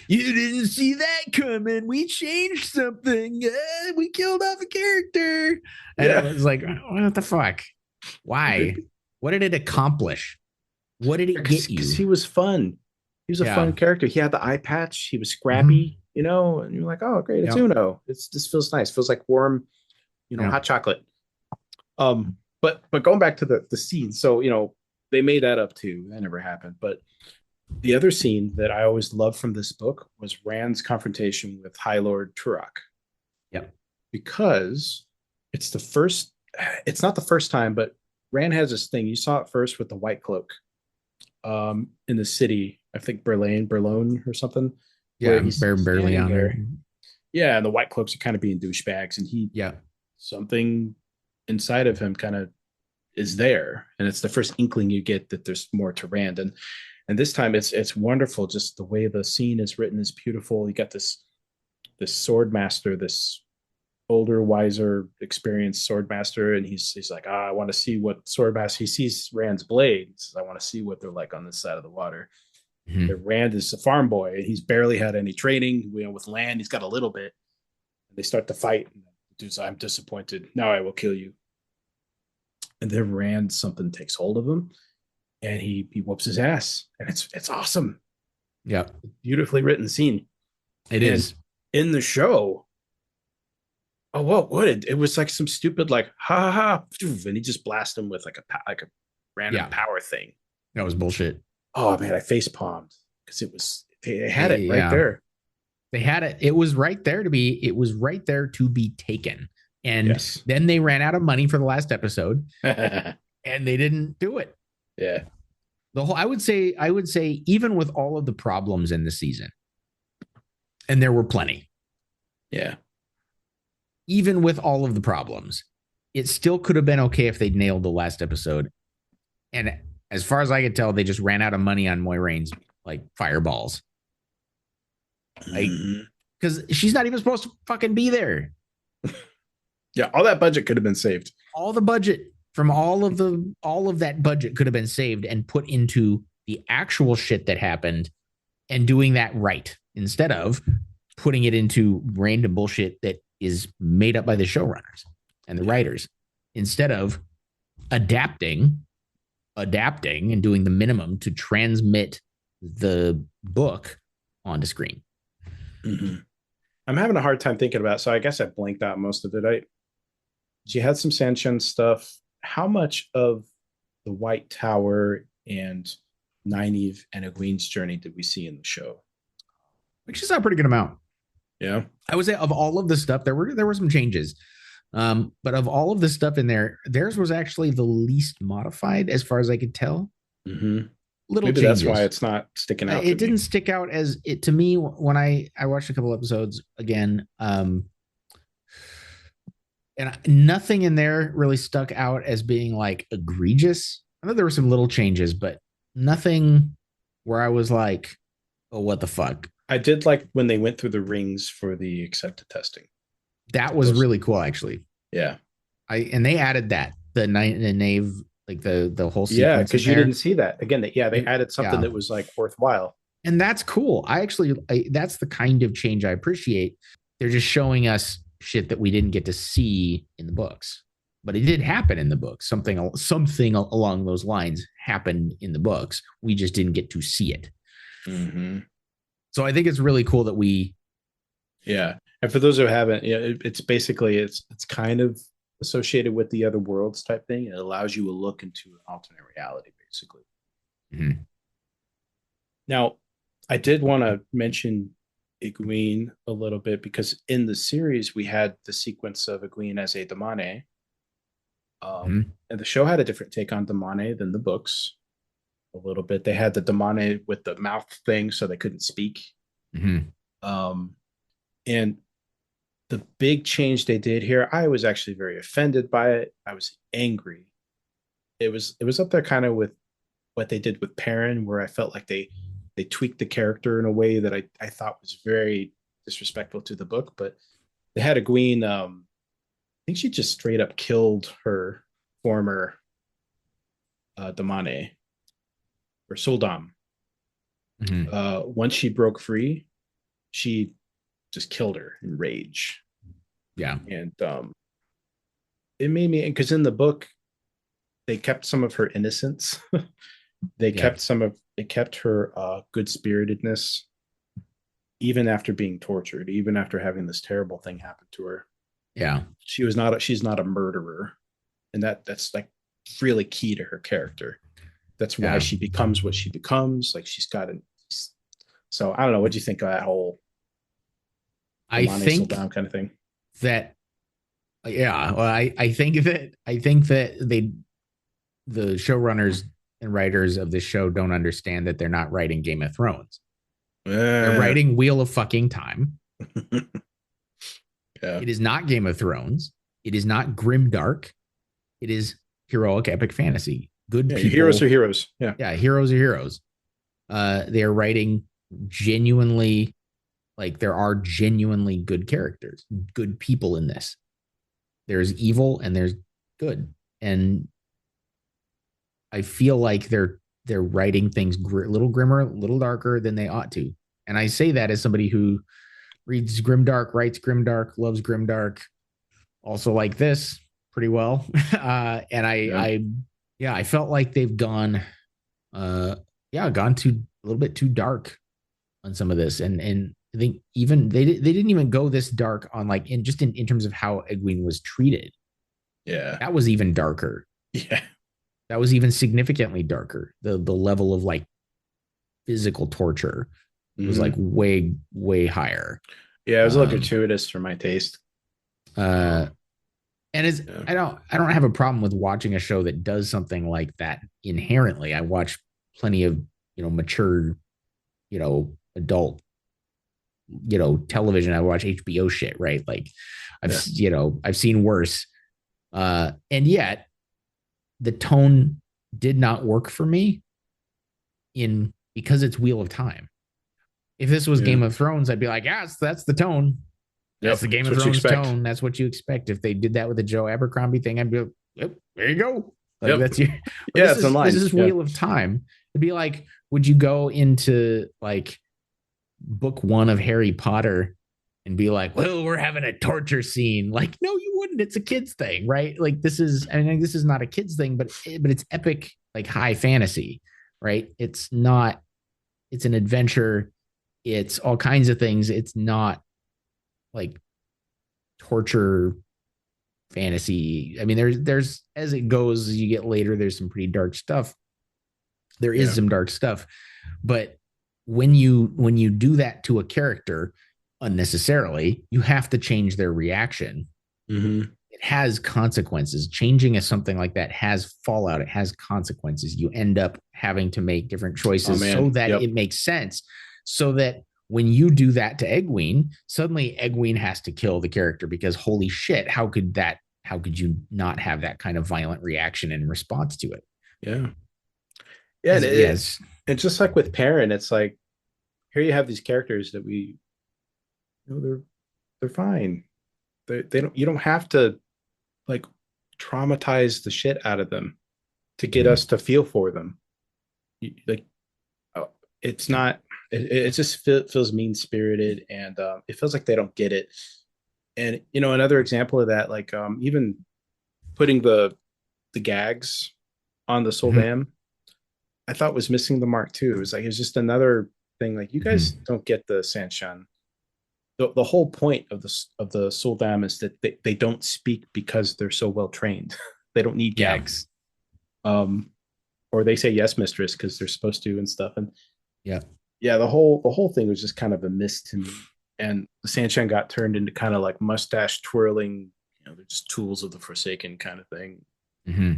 you didn't see that coming. We changed something. We killed off a character. And it Yeah, was like, what the fuck? Why? What did it accomplish? What did it get because you? he was fun. He was a Yeah. fun character. He had the eye patch. He was Mm-hmm. scrappy, and you're like, oh, great, it's Yep. Uno. This feels nice. Feels like warm, Yep. hot chocolate. But going back to the scene, so they made that up too. That never happened. But the other scene that I always loved from this book was Rand's confrontation with High Lord Turok Yep. because it's the first. It's not the first time, but Rand has this thing. You saw it first with the White Cloak in the city. I think Berlin or something, where Yeah. he's Barely standing on her. there. Yeah, and the White Cloaks are kind of being douchebags, and he Yeah. something inside of him kind of is there, and it's the first inkling you get that there's more to Rand, and this time it's wonderful. Just the way the scene is written is beautiful. You got this sword master, this older, wiser, experienced sword master, and he's like, I want to see what sword master. He sees Rand's blades. I want to see what they're like on this side of the water. Mm-hmm. Rand is a farm boy, and he's barely had any training. With land, he's got a little bit. And they start to fight. And the dude's, I'm disappointed. Now I will kill you. and then Rand something takes hold of him, and he whoops his ass, and it's awesome, Yeah, beautifully written scene. it And is. in the show, oh, what would it was like some stupid like ha ha ha, and he just blasted him with like a random Yeah, power thing. that was bullshit. Oh man, I face palmed because it was they had it right Yeah, there. they had it. It was right there to be. It was right there to be taken. And Yes. then they ran out of money for the last episode, Yeah. and they didn't do it. The whole. I would say, even with all of the problems in the season, and there were plenty. Yeah. Even with all of the problems, it still could have been okay if they'd nailed the last episode. And as far as I could tell, they just ran out of money on Moiraine's like fireballs. Like, Mhm. because she's not even supposed to fucking be there. Yeah, all that budget could have been saved. All the budget from all of that budget could have been saved and put into the actual shit that happened and doing that right instead of putting it into random bullshit that is made up by the showrunners and the writers instead of adapting and doing the minimum to transmit the book onto screen. Mm-hmm. I'm having a hard time thinking about it, so I guess I blanked out most of it. She had some Sanshin stuff. How much of the White Tower and Nynaeve and Egwene's journey did we see in the show? Which is a pretty good amount. Yeah. I would say of all of the stuff, there were some changes. But of all of the stuff in there, theirs was actually the least modified as far as I could tell. Mm-hmm. Little Maybe changes. that's why it's not sticking out. It didn't stick out as it to me when I watched a couple episodes again. And nothing in there really stuck out as being like egregious. I know there were some little changes, but nothing where I was like, "Oh, what the fuck." I did like when they went through the rings for the accepted testing. That was really cool, actually. Yeah. And they added that the Nave, like the whole sequence. Yeah, because you didn't see that again. They added something that was like worthwhile, and that's cool. That's the kind of change I appreciate. They're just showing us shit that we didn't get to see in the books, but it did happen in the books. Something along those lines happened in the books. We just didn't get to see it. Mm-hmm. So I think it's really cool that we. Yeah, and for those who haven't, it's basically it's kind of associated with the other worlds type thing. It allows you a look into an alternate reality, basically. Mm-hmm. Now, I did want to mention Egwene a little bit because in the series we had the sequence of Egwene as a Damane, and the show had a different take on Damane than the books. A little bit, they had the Damane with the mouth thing, so they couldn't speak. Mm-hmm. And the big change they did here, I was actually very offended by it. I was angry. It was up there kind of with what they did with Perrin, where I felt like they tweaked the character in a way that I thought was very disrespectful to the book. But they had Egwene, I think she just straight up killed her former Damane or Soldam. Mm-hmm. Once she broke free, she just killed her in rage. Yeah. And it made me, because in the book they kept some of her innocence. They kept her good spiritedness, even after being tortured, even after having this terrible thing happen to her. Yeah. She's not a murderer. And that's like really key to her character. That's why she becomes what she becomes. Like she's got a. So I don't know. What do you think of that whole? I think down kind of thing. That, yeah. Well, I think that the showrunners and writers of this show don't understand that they're not writing Game of Thrones. They're writing Wheel of fucking Time. Yeah. It is not Game of Thrones. It is not grimdark. It is heroic epic fantasy. Good people. Heroes are heroes. Yeah. Yeah, heroes are heroes. They are writing genuinely, like there are genuinely good characters, good people in this. There's evil and there's good. And I feel like they're writing things a little grimmer, a little darker than they ought to. And I say that as somebody who reads grimdark, writes grimdark, loves grimdark. Also like this, pretty well. And Yeah. yeah, I felt like they've gone, gone too a little bit too dark on some of this, and I think even they didn't even go this dark on like in terms of how Egwene was treated. Yeah. That was even darker. Yeah. That was even significantly darker. The level of like physical torture was like Hmm. way higher. Yeah, it was a little Um, gratuitous for my taste. uh, Um, and it's yeah. I don't have a problem with watching a show that does something like that inherently. I watch plenty of mature adult television. I watch HBO shit, right? Like I've Yeah. I've seen worse. And yet the tone did not work for me in because it's Wheel of Time. If this was Yeah. Game of Thrones, I'd be like, yes, that's the tone. That's Yep. the Game That's of what you Thrones expect. tone. That's what you expect. If they did that with the Joe Abercrombie thing, I'd be like, yep, there you go. Like Yep. that's your but Yeah, this it's in is line. Yeah. Wheel of Time. It'd be like, would you go into like book one of Harry Potter and be like, well, we're having a torture scene? Like, no, you wouldn't. It's a kid's thing, right? Like this is, I mean, this is not a kid's thing, but it's epic, like high fantasy, right? It's not, it's an adventure. It's all kinds of things. It's not like torture fantasy. I mean, there's as it goes, as you get later, there's some pretty dark stuff. There is Yeah. some dark stuff, but when you do that to a character unnecessarily, you have to change their reaction. Hmm. It has consequences. Changing a something like that has fallout. It has consequences. You end up having to make different Oh choices so man. that Yep. it makes sense. So that when you do that to Egwene, suddenly Egwene has to kill the character because holy shit, how could that? How could you not have that kind of violent reaction in response to it? Yeah. Yeah. And Because yes, it's just like with Perrin, it's like here you have these characters that we they're fine. They don't you don't have to like traumatize the shit out of them to get mm-hmm. us to feel for them. Like oh, it's not it just feels mean spirited and it feels like they don't get it. And another example of that, like even putting the gags on the Mm-hmm. Soldam, I thought was missing the mark too. It was like it's just another thing. Like you guys Mm-hmm. don't get the Sanshan. The whole point of the Soldam is that they don't speak because they're so well trained. They don't need Yeah, gags. Um, or they say yes, mistress, because they're supposed to and stuff. And yeah. yeah, the whole thing was just kind of a miss to me. And the Sanshan got turned into kind of like mustache twirling, they're just tools of the Forsaken kind of thing. Mm-hmm.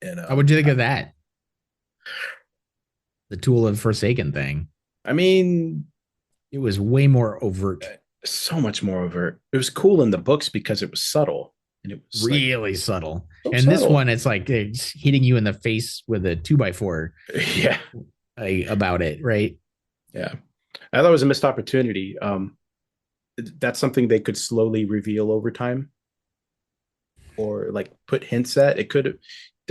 And How would you think of that? The Tool of Forsaken thing. I mean, It was way more overt, so much more overt. It was cool in the books because it was subtle and it was like really subtle. so And this subtle. one, it's like it's hitting you in the face with a 2x4 Yeah, about it, right? yeah. I thought it was a missed opportunity. That's something they could slowly reveal over time, or like put hints at. They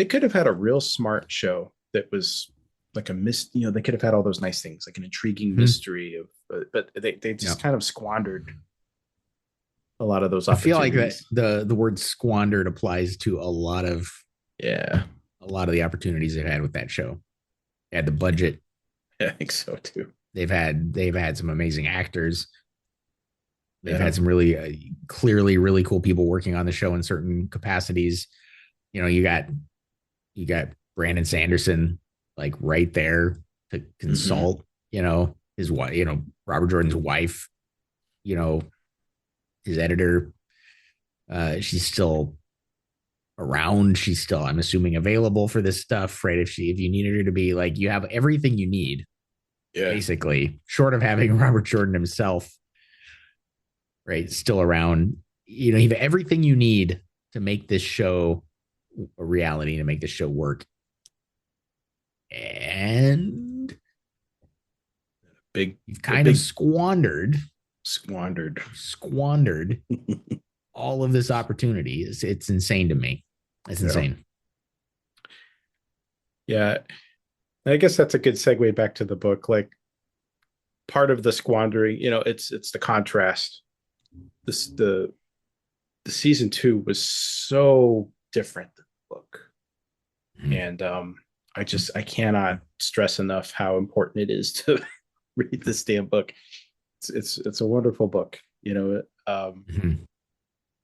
could have had a real smart show that was like a mist. They could have had all those nice things, like an intriguing Mm-hmm. mystery of, but they Yeah. just kind of squandered a lot of those I feel like that opportunities. the word squandered applies to Yeah, a lot of the opportunities they've had with that show. They had the budget. yeah, I think so too. They've had some amazing actors. They've Yeah. had some really clearly really cool people working on the show in certain capacities. You know, you got Brandon Sanderson like right there to Hmm. consult. His wife. Robert Jordan's wife. You know, his editor. She's still around. She's still, I'm assuming, available for this stuff, right? If you needed her to be, like, you have everything you need, Yeah. basically, short of having Robert Jordan himself, right, still around. You have everything you need to make this show a reality, to make this show work. And Big, you've a kind of big squandered. squandered all of this opportunity. It's insane to me. It's Yeah. insane. Yeah. I guess that's a good segue back to the book. Like part of the squandering, it's the contrast. This the the season 2 was so different than the book. Mhm. And I cannot stress enough how important it is to read this damn book. It's a wonderful book. You know, Mhm.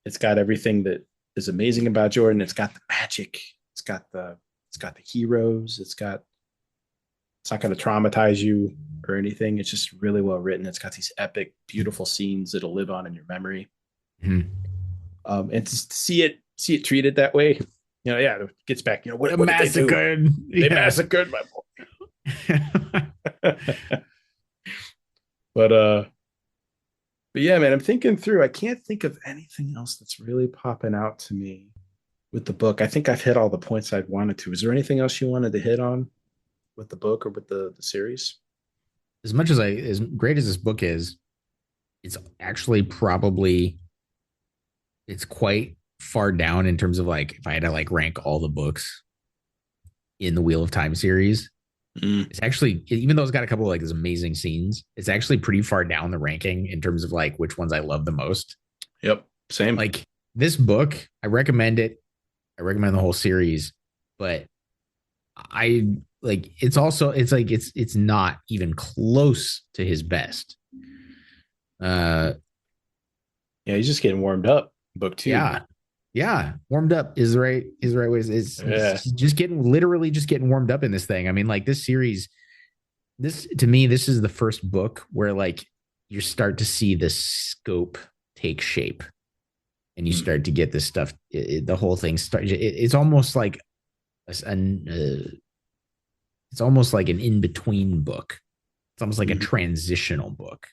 it's got everything that is amazing about Jordan. It's got the magic. It's got the heroes. It's not going to traumatize you or anything. It's just really well written. It's got these epic, beautiful scenes that'll live on in your memory. Mhm. And to see it treated that way, yeah, it gets back. The What did they do? massacred. They Yeah. massacred my boy. but uh, but yeah, man, I'm thinking through. I can't think of anything else that's really popping out to me with the book. I think I've hit all the points I'd wanted to. Is there anything else you wanted to hit on with the book or with the series? As much as great as this book is, it's actually probably it's quite far down in terms of like if I had to like rank all the books in the Wheel of Time series. Mm, It's actually, even though it's got a couple of like these amazing scenes, it's actually pretty far down the ranking in terms of like which ones I love the most. yep, same. Like this book, I recommend it. I recommend the whole series, but I like it's not even close to his best. Uh Yeah, he's just getting warmed up. Book 2. yeah. Yeah, warmed up is the right way. He's Yeah. just getting literally just getting warmed up in this thing. I mean, like this series, this to me, this is the first book where like you start to see the scope take shape, and you Mm, start to get this stuff. The whole thing starts. It's almost like an it's almost like an in between book. It's almost like a mhm, transitional book,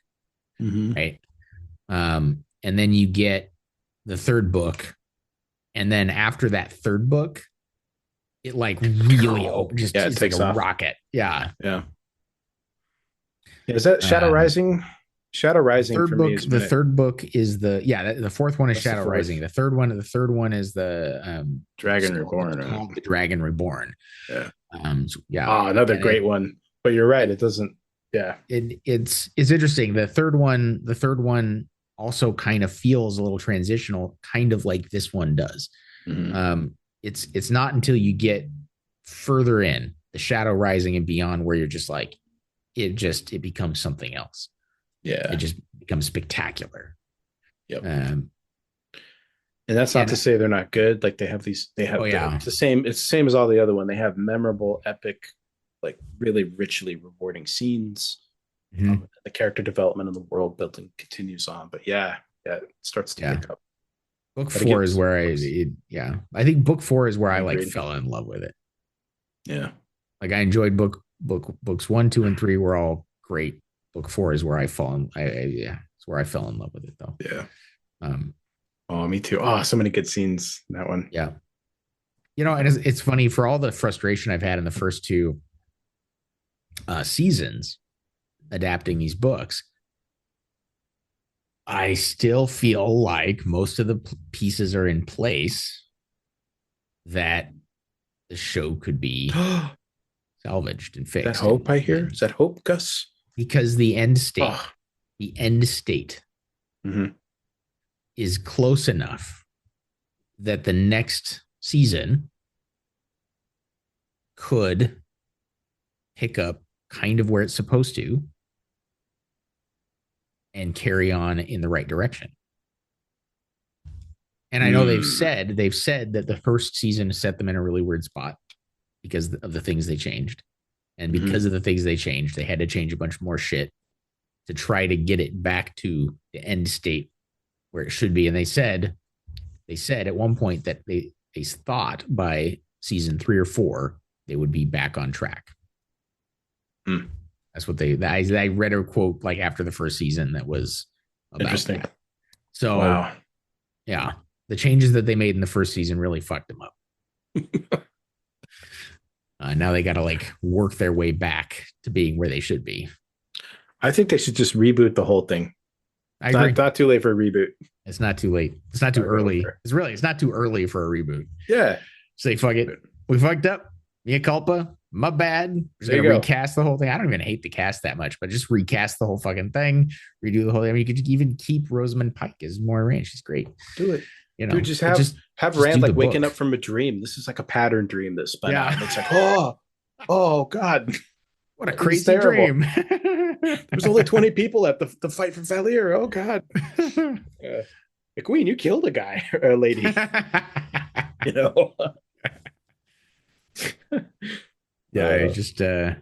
mhm, right? And then you get the third book, and then after that third book, it like really just Yeah, it it's like takes a off. rocket. Yeah. Yeah. Yeah, is that Shadow Um, Rising? Shadow Rising for me has the been it. third book is the fourth one is That's the Shadow Rising. fourth. The third one is Dragon Reborn. it's called the Dragon Reborn. Yeah. Yeah, Oh, another and great one. But you're right. It doesn't. Yeah. it's interesting. The third one also kind of feels a little transitional, kind of like this one does. Mhm. It's not until you get further in the Shadow Rising and beyond where you're just like it becomes something else. It Yeah. just becomes spectacular. Yep. Um, And that's not to and say they're not good. Like they oh have yeah, it's the same. It's the same as all the other one. They have memorable, epic, like really richly rewarding scenes. Mhm. The character development and the world building continues on. But yeah, it starts to Yeah. pick up. Book Gotta four get is where books. yeah, I think book four is where I like Agreed. fell in love with it. Yeah. Like I enjoyed books one, two, and three were all great. Book four is where yeah, it's where I fell in love with it though. Yeah. Um, Oh, me too. Oh, so many good scenes in that one. yeah, and it's funny for all the frustration I've had in the first two seasons adapting these books. I still feel like most of the pieces are in place that the show could be salvaged and That fixed. hope I hear? Is that hope, Gus? Because Oh. the end state Mhm. is close enough that the next season could pick up kind of where it's supposed to and carry on in the right direction. And I know Mm. they've said that the first season set them in a really weird spot because of the things they changed. And Mhm. because of the things they changed, they had to change a bunch more shit to try to get it back to the end state where it should be. And they said at one point that they thought by season 3 or 4 they would be back on track. Mm. That's what I read a quote like after the first season that was about Interesting. that. So Wow. yeah, the changes that they made in the first season really fucked them up. Now they got to like work their way back to being where they should be. I think they should just reboot the whole thing. I agree. Not too late for a reboot. It's not too late. It's not too early. It's not too early for a reboot. Yeah. Say fuck it. We fucked up. Mea culpa. My bad. We're just There you gonna go. recast the whole thing. I don't even hate the cast that much, but just recast the whole fucking thing. Redo the whole thing. I mean, you could even keep Rosamund Pike as Moira Rain. She's great. Do it. Dude, just have just Rand do the like waking book. up from a dream. This is like a pattern dream that spun out. Yeah. And it's like, oh God, What a this is crazy terrible. dream. There's only 20 people at the fight for Valere. Oh God. Queen, you killed a guy or a lady, you know. Yeah, I just yeah,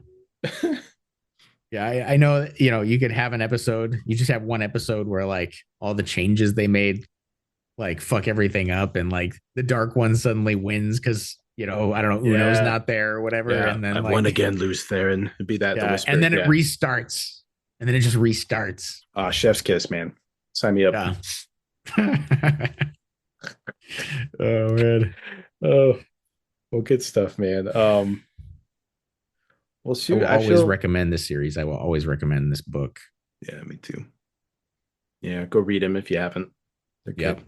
I know, you could have an episode, you just have one episode where like all the changes they made like fuck everything up, and like the dark one suddenly wins because I don't know, Uno's Yeah. not there or whatever, Yeah. and then I've won like again, lose Theron. It'd be that the yeah, and whisper. then it Yeah. restarts, and then it just restarts. Chef's kiss, man. Sign me up. Yeah. Oh man. Oh, well, good stuff, man. Well, I shoot, will I always feel. recommend this series. I will always recommend this book. Yeah, me too. Yeah, go read them if you haven't. They're Yep. good.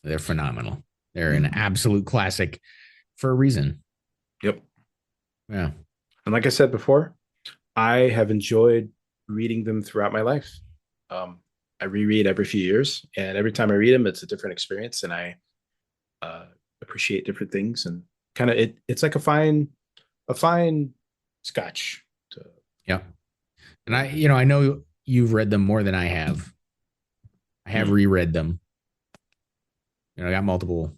They're phenomenal. They're an Mhm. absolute classic for a reason. Yep. Yeah. And like I said before, I have enjoyed reading them throughout my life. I reread every few years, and every time I read them, it's a different experience, and I uh, appreciate different things, and kind of it's like a fine scotch. To, Yeah. And I know you've read them more than I have. I have Mm. reread them. I got multiple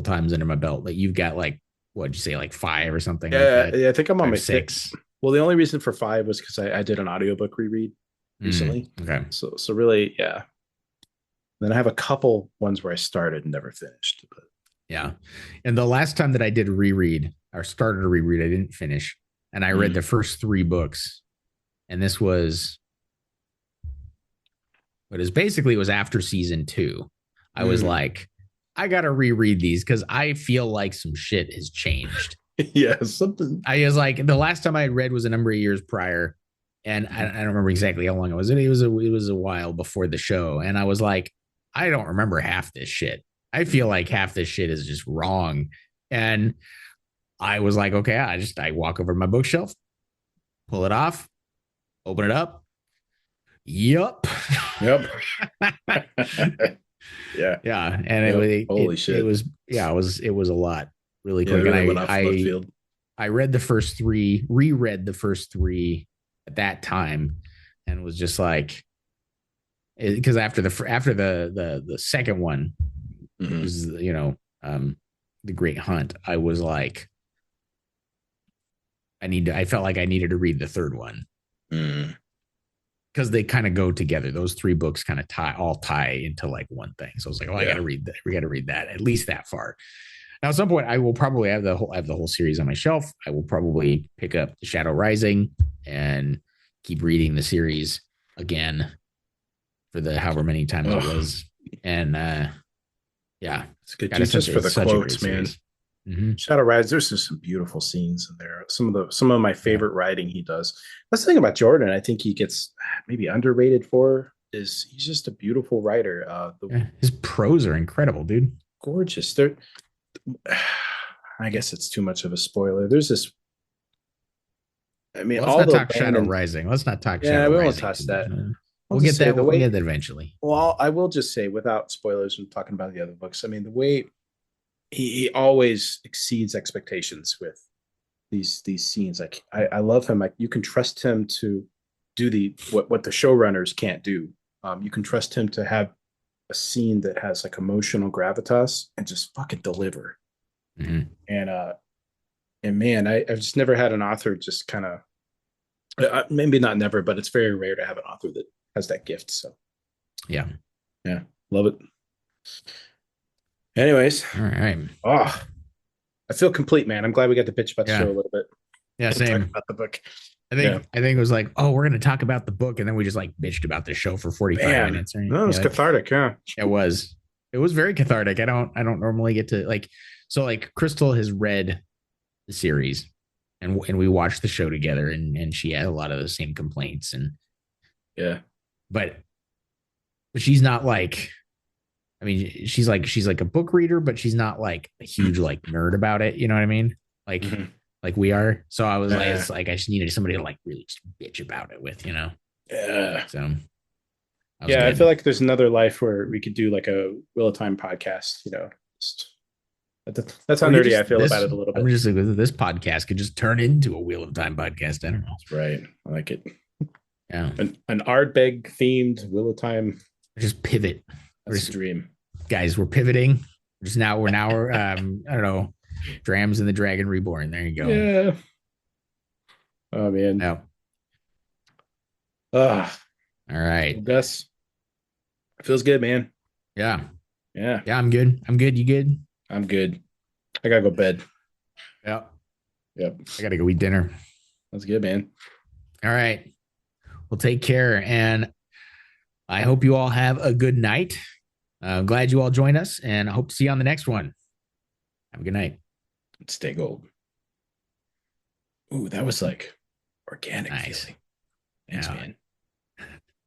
times under my belt. Like you've got like what'd you say, like five or something like Yeah, that? yeah, I think I'm on Five, my six. well, the only reason for five was because I did an audiobook reread recently. Okay. So really, yeah. Then I have a couple ones where I started and never finished. But Yeah. And the last time that I did reread or started to reread, I didn't finish. And I read the first three books. And this was what is basically, it was after season 2. I was like, I gotta reread these because I feel like some shit has changed. yeah, something. I was like, the last time I had read was a number of years prior, and I don't remember exactly how long it was. It was a while before the show, and I was like, I don't remember half this shit. I feel like half this shit is just wrong, and I was like, okay, I walk over to my bookshelf, pull it off, open it up. Yup. Yep. yeah. Yeah, and Yep. it, Holy it it shit. was yeah, it was a lot really Yeah, it quick, and really went off left field. I read the first three, reread the first three at that time, and was just like, because after the second one Mhm. was the Great Hunt, I was like, I felt like I needed to read the third one Mm. because they kind of go together. Those three books kind of tie into like one thing. So I was like, oh, I got Yeah. to read that. We got to read that at least that far. Now, at some point, I will probably have the whole series on my shelf. I will probably pick up The Shadow Rising and keep reading the series again for the however many times it was. And yeah, It's good. God, Just for the quotes, man. Mm-hmm. Shadow Rise, there's just some beautiful scenes in there. Some of my favorite writing he does. That's the thing about Jordan. I think he gets maybe underrated for is he's just a beautiful writer. Yeah, his prose are incredible, dude. Gorgeous. There, I guess it's too much of a spoiler. There's this. I mean, Well, let's all not the talk Shadow Rising. Let's not talk yeah, Shadow we won't Rising touch too much. that. I'll We'll just get say that. the We'll way. get that eventually. Well, I will just say without spoilers when talking about the other books. I mean, the way he always exceeds expectations with these scenes. Like I love him. Like you can trust him to do what the showrunners can't do. You can trust him to have a scene that has like emotional gravitas and just fucking deliver. Mm-hmm. And man, I've just never had an author just kind of maybe not never, but it's very rare to have an author that has that gift. So Yeah. Love it. Anyways, All right. I feel complete, man. I'm glad we got to bitch about the Yeah. show a little bit. Yeah. And talk Same. about the book. I think it was like, oh, we're gonna talk about the book, and then we just like bitched about the show for 45 minutes. Right? No, it was cathartic. Yeah, it was. It was very cathartic. I don't normally get to like. So like, Crystal has read the series, and we watched the show together, and she had a lot of the same complaints, and yeah, but she's not like. I mean, she's like a book reader, but she's not like a huge like nerd about it. You know what I mean? Like. Mm-hmm. Like we are. So I was like, it's like I just needed somebody to like really just bitch about it with, Yeah. So That was Yeah, I feel good. like there's another life where we could do like a Wheel of Time podcast. Just, that's how Or you nerdy I just feel about this. it a little I'm bit. just like this podcast could just turn into a Wheel of Time podcast. I don't know. That's right. I like it. Yeah, An Ardbeg themed Wheel of Time. just pivot. We're That's a just dream. guys. We're pivoting. Just now. We're I don't know. Drams and the Dragon Reborn. There you go. Yeah. Oh man. Yeah. Ah, All right. Gus, feels good, man. Yeah. Yeah, Yeah. I'm good. I'm good. You good? I'm good. I gotta go to bed. Yeah. Yep. I gotta go eat dinner. That's good, man. All right. Well, take care, and I hope you all have a good night. I'm glad you all joined us, and I hope to see you on the next one. Have a good night. Stay gold. Ooh, that was like organic Nice. feeling. Thanks, Yeah. man.